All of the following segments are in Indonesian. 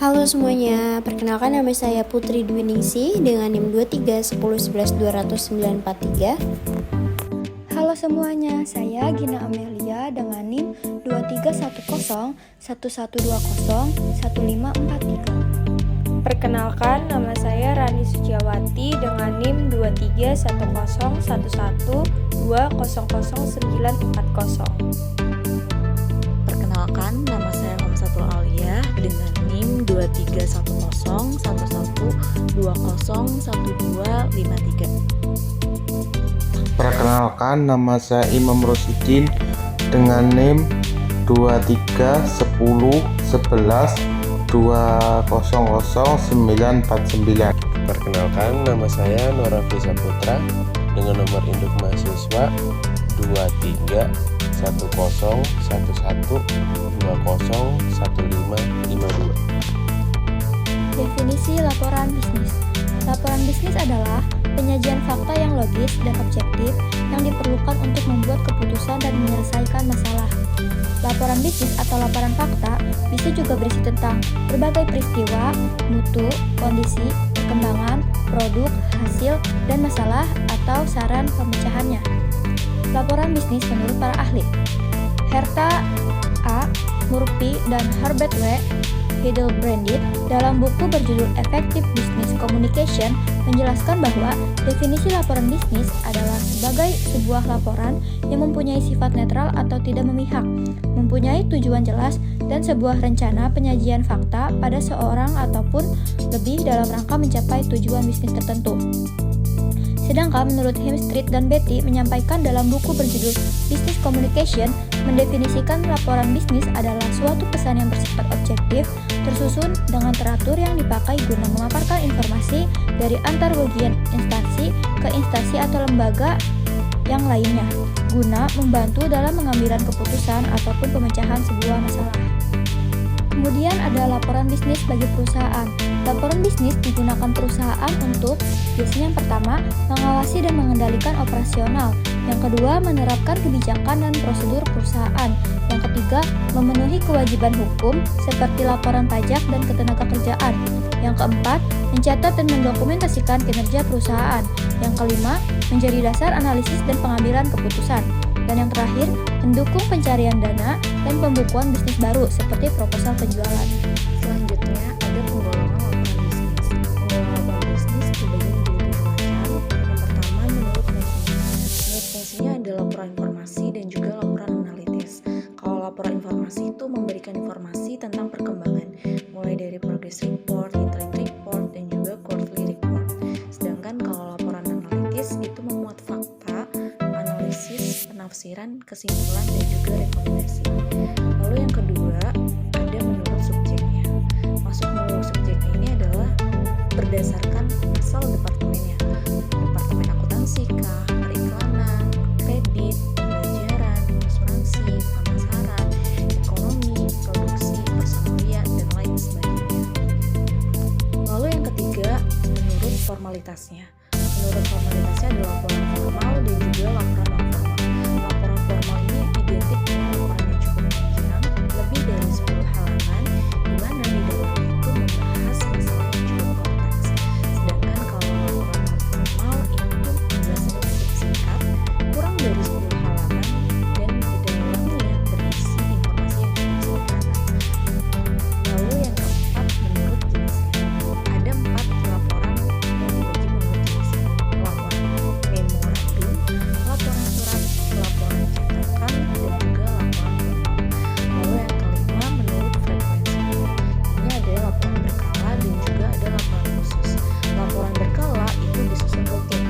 Halo semuanya, perkenalkan nama saya Putri Dwiningsih dengan NIM 2310112243. Halo semuanya, saya Gina Amelia dengan NIM 231011201543. Perkenalkan, nama saya Rani Suciawati dengan NIM 231011200940. Perkenalkan, nama saya Hamsatul Alia dengan NIM 231011201253. Perkenalkan, nama saya Imam Rosidin dengan NIM 231011200949. Perkenalkan, nama saya Norafli Saputra dengan nomor induk mahasiswa 231011201552. Definisi laporan bisnis. Laporan bisnis adalah penyajian fakta yang logis dan objektif yang diperlukan untuk membuat keputusan dan menyelesaikan masalah. Laporan bisnis atau laporan fakta bisa juga berisi tentang berbagai peristiwa, mutu, kondisi, perkembangan, produk, hasil, dan masalah atau saran pemecahannya. Laporan bisnis menurut para ahli. Herta A. Murphy dan Herbert W. Heidelbrandit dalam buku berjudul Effective Business Communication menjelaskan bahwa definisi laporan bisnis adalah sebagai sebuah laporan yang mempunyai sifat netral atau tidak memihak, mempunyai tujuan jelas, dan sebuah rencana penyajian fakta pada seorang ataupun lebih dalam rangka mencapai tujuan bisnis tertentu. Sedangkan menurut Hemstreet dan Betty menyampaikan dalam buku berjudul Business Communication mendefinisikan laporan bisnis adalah suatu pesan yang bersifat objektif, tersusun dengan teratur yang dipakai guna memaparkan informasi dari antar bagian instansi ke instansi atau lembaga yang lainnya, guna membantu dalam pengambilan keputusan ataupun pemecahan sebuah masalah. Kemudian ada laporan bisnis bagi perusahaan. Laporan bisnis digunakan perusahaan untuk biasanya yang pertama, mengawasi dan mengendalikan operasional. Yang kedua, menerapkan kebijakan dan prosedur perusahaan. Yang ketiga, memenuhi kewajiban hukum seperti laporan pajak dan ketenagakerjaan. Yang keempat, mencatat dan mendokumentasikan kinerja perusahaan. Yang kelima, menjadi dasar analisis dan pengambilan keputusan. Dan yang terakhir, mendukung pencarian dana dan pembukuan bisnis baru seperti proposal penjualan. Selanjutnya ada penggolongan laporan bisnis. Penggolongan laporan bisnis dibagi menjadi dua macam. Yang pertama menurut fungsinya. Menurut fungsinya ada laporan informasi dan juga laporan analitis. Kalau laporan informasi itu memberikan informasi tentang perkembangan, mulai dari progress report, interim report, dan juga quarterly report. Sedangkan kalau laporan analitis itu memuat fakta, analisis, penafsiran, kesimpulan, dan juga rekomendasi. Lalu yang kedua, ada menurut subjeknya. Maksud menurut subjeknya ini adalah berdasarkan asal departemennya. Departemen akuntansi kah, periklanan, kredit, pembelajaran, asuransi, pemasaran, ekonomi, produksi, personalia, dan lain sebagainya. Lalu yang ketiga, menurut formalitasnya. Menurut formalitasnya ada laporan formal dan juga laporan non formal. Laporan formal ini identik dengan laporan yang cukup panjang, lebih dari 10 halaman, di mana di dalamnya itu membahas masalah yang cukup kompleks. Sedangkan kalau laporan non formal itu penjelasannya cukup singkat, kurang dari 10 halaman, dan di dalamnya berisi informasi yang cukup sederhana. Lalu yang keempat, menurut jenisnya. Ada 4 laporan yang dibagi menurut jenisnya. Laporan memorandum, laporan surat, laporan cetakan, dan juga laporan formal. Lalu yang kelima, menurut frekuensi. Ini ada laporan berkala dan juga ada laporan khusus. Laporan berkala itu disusun rutin,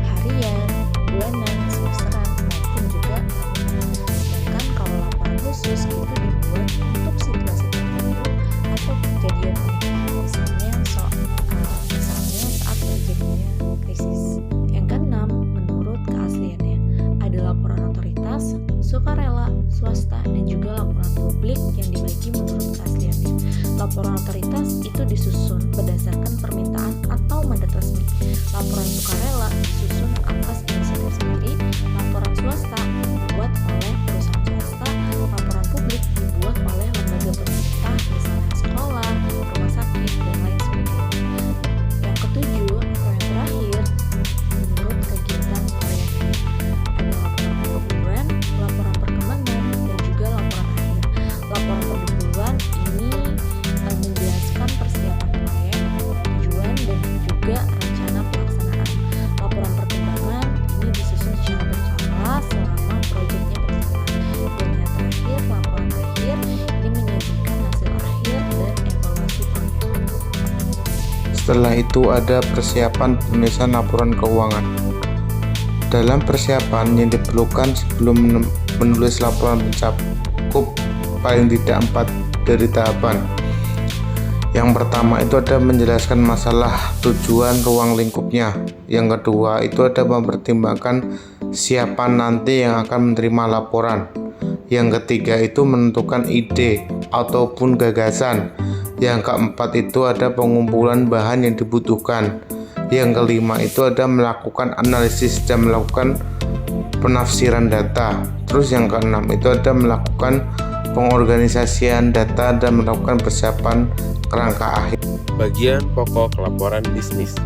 harian, bulanan, semesteran, maupun juga tahunan. Sedangkan kalau laporan khusus itu dibuat untuk situasi tertentu atau kejadian unik, misalnya saat terjadinya krisis. Yang keenam, menurut keasliannya, ada laporan otoritas, sukarela, swasta, dan juga laporan publik yang dibagi menurut keasliannya. Laporan otoritas itu disusun berdasarkan permintaan atau mandat resmi. Laporan sukarela disusun atas inisiatif sendiri. Laporan swasta dibuat oleh perusahaan swasta. Laporan publik dibuat oleh lembaga pemerintah, misalnya sekolah, rumah sakit, Setelah itu ada persiapan penulisan laporan keuangan. Dalam persiapan yang diperlukan sebelum menulis laporan mencakup paling tidak 4 dari tahapan. Yang pertama itu ada menjelaskan masalah, tujuan, ruang lingkupnya. Yang kedua itu ada mempertimbangkan siapa nanti yang akan menerima laporan. Yang ketiga itu menentukan ide ataupun gagasan. Yang keempat itu ada pengumpulan bahan yang dibutuhkan. Yang kelima itu ada melakukan analisis dan melakukan penafsiran data. Terus yang keenam itu ada melakukan pengorganisasian data dan melakukan persiapan kerangka akhir. Bagian pokok laporan bisnis.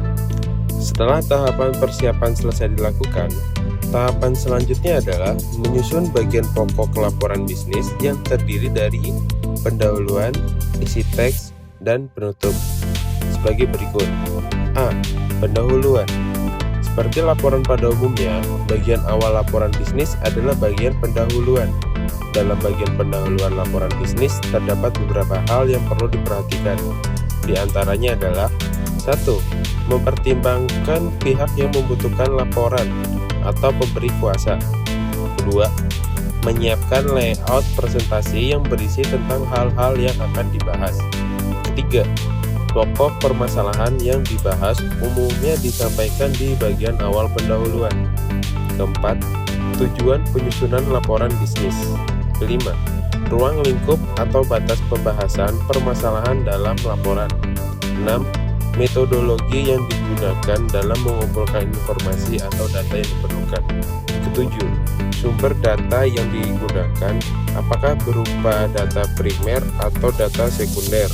Setelah tahapan persiapan selesai dilakukan, tahapan selanjutnya adalah menyusun bagian pokok laporan bisnis yang terdiri dari pendahuluan, isi teks, dan penutup. Sebagai berikut. A. Pendahuluan. Seperti laporan pada umumnya, bagian awal laporan bisnis adalah bagian pendahuluan. Dalam bagian pendahuluan laporan bisnis terdapat beberapa hal yang perlu diperhatikan. Di antaranya adalah 1. Mempertimbangkan pihak yang membutuhkan laporan atau pemberi kuasa. 2. Menyiapkan layout presentasi yang berisi tentang hal-hal yang akan dibahas. 3. Pokok permasalahan yang dibahas umumnya disampaikan di bagian awal pendahuluan. 4. Tujuan penyusunan laporan bisnis. 5. Ruang lingkup atau batas pembahasan permasalahan dalam laporan. 6. Metodologi yang digunakan dalam mengumpulkan informasi atau data yang diperlukan. 7. Sumber data yang digunakan, apakah berupa data primer atau data sekunder.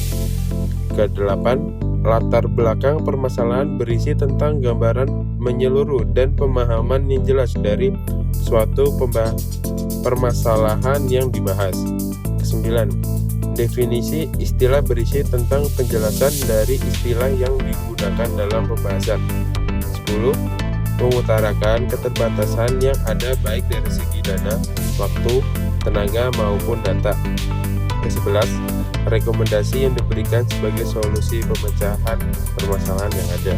8. Latar belakang permasalahan berisi tentang gambaran menyeluruh dan pemahaman yang jelas dari suatu permasalahan yang dibahas. 9. Definisi istilah berisi tentang penjelasan dari istilah yang digunakan dalam pembahasan. 10. Mengutarakan keterbatasan yang ada baik dari segi dana, waktu, tenaga maupun data. 11. Rekomendasi yang diberikan sebagai solusi pemecahan permasalahan yang ada.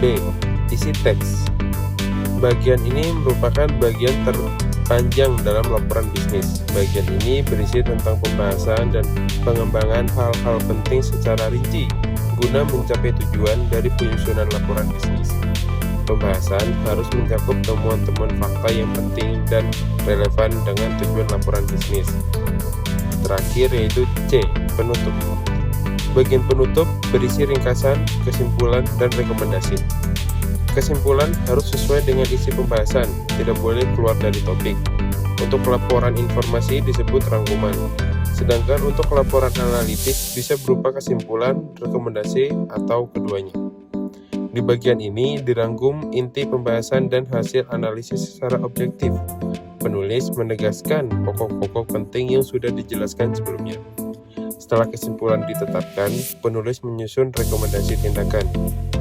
B. Isi teks. Bagian ini merupakan bagian terpanjang dalam laporan bisnis. Bagian ini berisi tentang pembahasan dan pengembangan hal-hal penting secara rinci guna mencapai tujuan dari penyusunan laporan bisnis. Pembahasan harus mencakup temuan-temuan fakta yang penting dan relevan dengan tujuan laporan bisnis. Terakhir yaitu C. Penutup. Bagian penutup berisi ringkasan, kesimpulan, dan rekomendasi. Kesimpulan harus sesuai dengan isi pembahasan, tidak boleh keluar dari topik. Untuk laporan informasi disebut rangkuman, sedangkan untuk laporan analitis bisa berupa kesimpulan, rekomendasi, atau keduanya. Di bagian ini dirangkum inti pembahasan dan hasil analisis secara objektif. Penulis menegaskan pokok-pokok penting yang sudah dijelaskan sebelumnya. Setelah kesimpulan ditetapkan, penulis menyusun rekomendasi tindakan.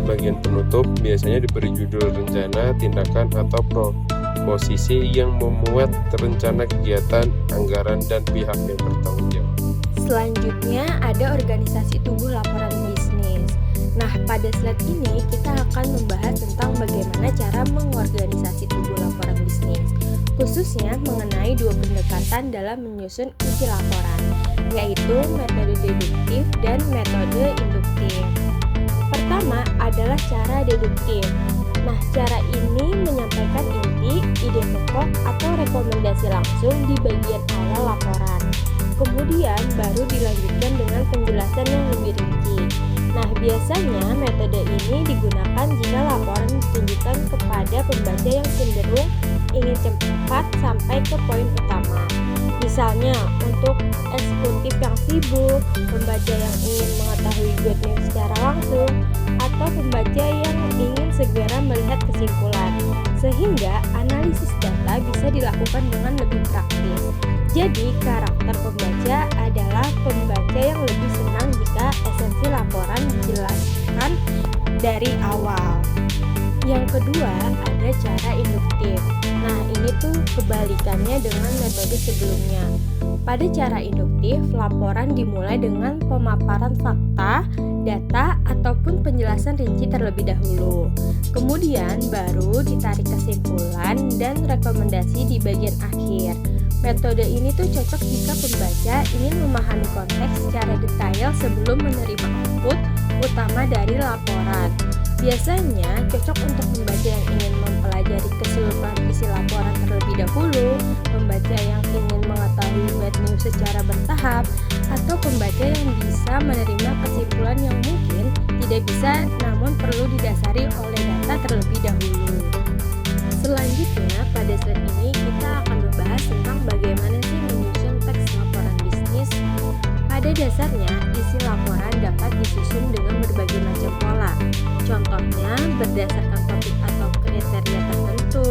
Bagian penutup biasanya diberi judul rencana, tindakan, atau proposisi yang memuat rencana kegiatan, anggaran, dan pihak yang bertanggung jawab. Selanjutnya ada organisasi tubuh laporan bisnis. Nah, pada slide ini kita akan membahas tentang bagaimana cara mengorganisasi tubuh laporan bisnis, khususnya mengenai 2 pendekatan dalam menyusun isi laporan, yaitu metode deduktif dan metode induktif. Pertama adalah cara deduktif. Nah, cara ini menyampaikan inti, ide pokok, atau rekomendasi langsung di bagian awal laporan. Kemudian baru dilanjutkan dengan penjelasan yang lebih rinci. Nah, biasanya metode ini digunakan jika laporan ditunjukkan kepada pembaca yang cenderung ingin cepat sampai ke poin utama. Misalnya, untuk eksekutif yang sibuk, pembaca yang ingin mengetahui good news secara langsung, atau pembaca yang ingin segera melihat kesimpulan, sehingga analisis data bisa dilakukan dengan lebih praktis. Jadi, karakter pembaca adalah pembaca yang lebih senang jika esensi laporan dijelaskan dari awal. Yang kedua, ada cara induktif. Nah, ini tuh kebalikannya dengan metode sebelumnya. Pada cara induktif, laporan dimulai dengan pemaparan fakta, data, ataupun penjelasan rinci terlebih dahulu. Kemudian baru ditarik kesimpulan dan rekomendasi di bagian akhir. Metode ini tuh cocok jika pembaca ingin memahami konteks secara detail sebelum menerima output utama dari laporan. Biasanya cocok untuk pembaca yang ingin mempelajari keseluruhan isi laporan terlebih dahulu, pembaca yang ingin mengetahui bad news secara bertahap, atau pembaca yang bisa menerima kesimpulan yang mungkin tidak bisa namun perlu didasari oleh data terlebih dahulu. Selanjutnya, pada slide ini kita akan membahas tentang bagaimana sih menyusun teks laporan bisnis. Pada dasarnya, isi laporan dapat disusun dengan berbagai macam pola. Contohnya, berdasarkan topik atau kriteria tertentu,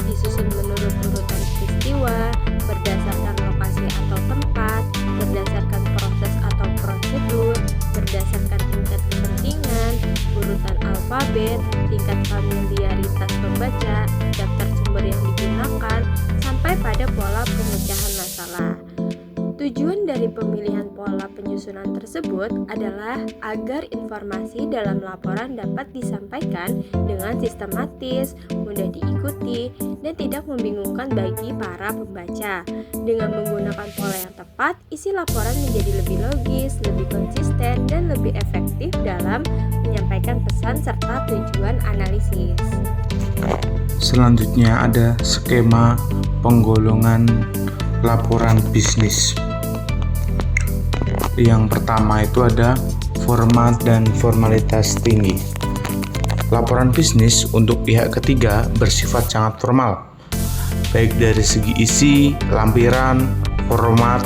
disusun menurut urutan peristiwa, berdasarkan lokasi atau tempat, berdasarkan proses atau prosedur, berdasarkan tingkat kepentingan, urutan alfabet, tingkat familiaritas pembaca, daftar sumber yang digunakan, sampai pada pola pemecahan masalah. Tujuan dari pemilihan pola penyusunan tersebut adalah agar informasi dalam laporan dapat disampaikan dengan sistematis, mudah diikuti, dan tidak membingungkan bagi para pembaca. Dengan menggunakan pola yang tepat, isi laporan menjadi lebih logis, lebih konsisten, dan lebih efektif dalam menyampaikan pesan serta tujuan analisis. Selanjutnya ada skema penggolongan laporan bisnis. Yang pertama itu ada format dan formalitas tinggi. Laporan bisnis untuk pihak ketiga bersifat sangat formal, baik dari segi isi, lampiran, format,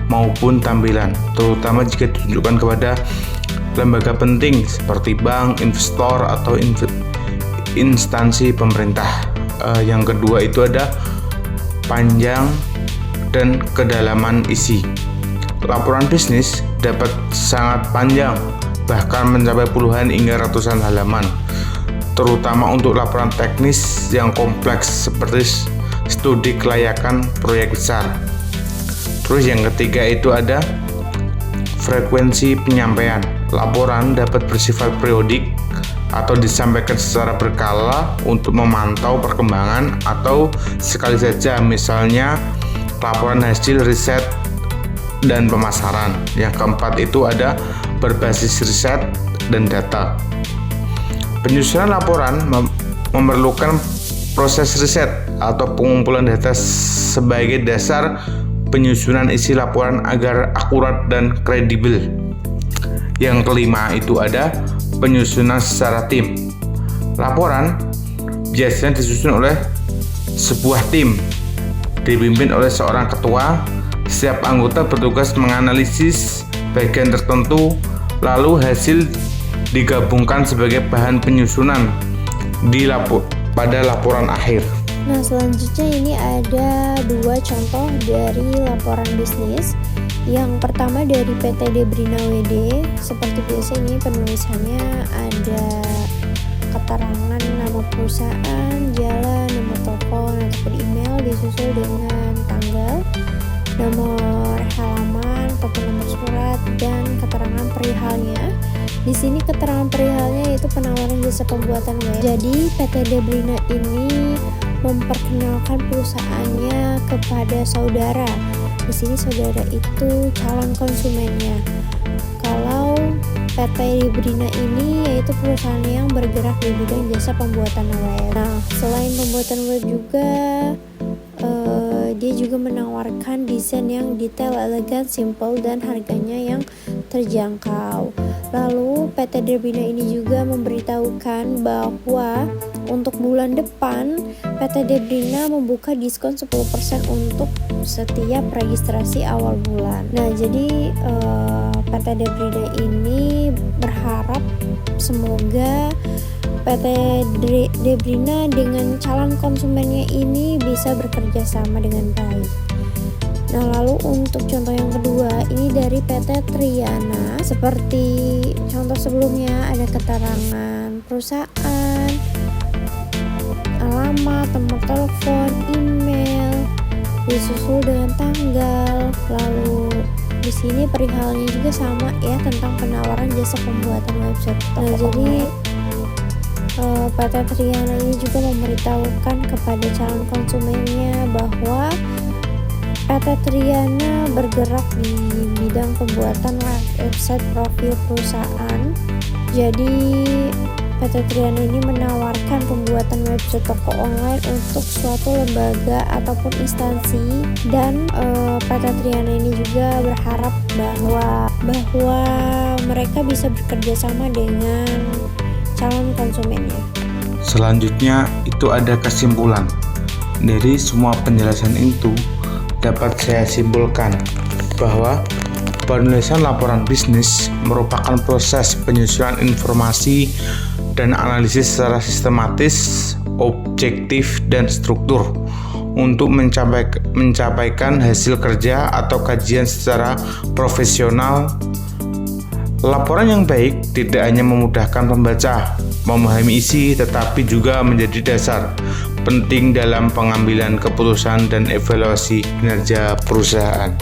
maupun tampilan, terutama jika ditunjukkan kepada lembaga penting seperti bank, investor, atau instansi pemerintah. Yang kedua itu ada panjang dan kedalaman isi. Laporan bisnis dapat sangat panjang, bahkan mencapai puluhan hingga ratusan halaman, terutama untuk laporan teknis yang kompleks seperti studi kelayakan proyek besar. Terus yang ketiga itu ada frekuensi penyampaian. Laporan dapat bersifat periodik atau disampaikan secara berkala untuk memantau perkembangan atau sekali saja, misalnya laporan hasil riset dan pemasaran. Yang keempat itu ada berbasis riset dan data. Penyusunan laporan memerlukan proses riset atau pengumpulan data sebagai dasar penyusunan isi laporan agar akurat dan kredibel. Yang kelima itu ada penyusunan secara tim. Laporan biasanya disusun oleh sebuah tim dipimpin oleh seorang ketua. Setiap anggota bertugas menganalisis bagian tertentu, lalu hasil digabungkan sebagai bahan penyusunan pada laporan akhir. Nah, selanjutnya ini ada dua contoh dari laporan bisnis. Yang pertama dari PT Debrina WD. Seperti biasa ini penulisannya ada keterangan nama perusahaan, jalan, nomor telepon ataupun email, disusul dengan tanggal, nomor halaman ataupun nomor surat, dan keterangan perihalnya. Di sini keterangan perihalnya yaitu penawaran jasa pembuatan web. Jadi PT Debrina ini memperkenalkan perusahaannya kepada saudara. Di sini saudara itu calon konsumennya. Kalau PT Debrina ini yaitu perusahaan yang bergerak di bidang jasa pembuatan web. Nah, selain pembuatan web juga dia juga menawarkan desain yang detail, elegan, simple, dan harganya yang terjangkau. Lalu PT Debrina ini juga memberitahukan bahwa untuk bulan depan PT Debrina membuka diskon 10% untuk setiap registrasi awal bulan. Nah, jadi PT Debrina ini berharap semoga PT Debrina dengan calon konsumennya ini bisa bekerja sama dengan baik. Nah, lalu untuk contoh yang kedua ini dari PT Triana. Seperti contoh sebelumnya ada keterangan perusahaan, alamat, nomor telepon, email, disusul dengan tanggal. Lalu di sini perihalnya juga sama ya, tentang penawaran jasa pembuatan website. Nah, jadi PT Triana ini juga memberitahukan kepada calon konsumennya bahwa PT Triana bergerak di bidang pembuatan website profil perusahaan. Jadi PT Triana ini menawarkan pembuatan website toko online untuk suatu lembaga ataupun instansi, dan PT Triana ini juga berharap bahwa mereka bisa bekerja sama dengan calon konsumennya. Selanjutnya itu ada kesimpulan. Dari semua penjelasan itu dapat saya simpulkan bahwa penulisan laporan bisnis merupakan proses penyusunan informasi dan analisis secara sistematis, objektif, dan struktur untuk mencapaikan hasil kerja atau kajian secara profesional. Laporan yang baik tidak hanya memudahkan pembaca memahami isi, tetapi juga menjadi dasar penting dalam pengambilan keputusan dan evaluasi kinerja perusahaan.